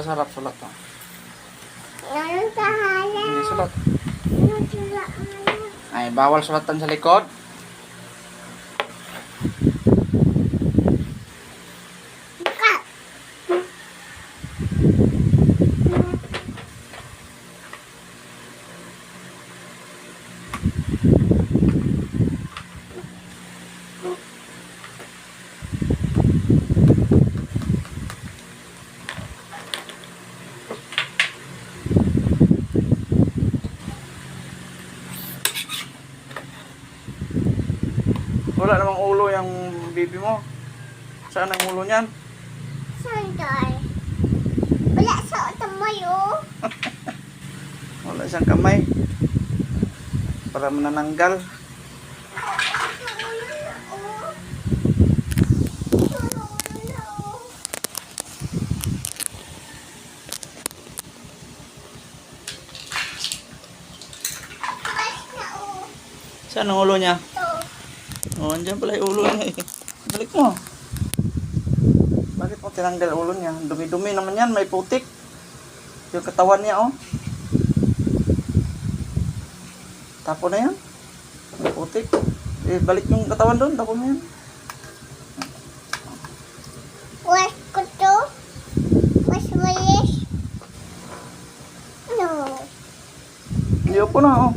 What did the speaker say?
sa harap, sulat mo. Ano sa harap? Hindi, sulat. Ano sa harap? Ay, bawal sulatan sa likod. Buka. Wala namang ulo yung baby mo. Saan ang ulo niyan? Sandal. Wala sa utamay, oh. Wala isang kamay. Para manananggal. Saan ang ulo niya? Oh, andyan pala yung ulo niya eh. Balik mo. Bakit mo tinanggal ulo niya? Dumi-dumi naman yan, may putik. Yung katawan niya, oh. Tapo na yan. May putik. Eh, balik yung katawan doon, tapo mo yan. Was ko to? Was walis? No. Hindi po na, oh.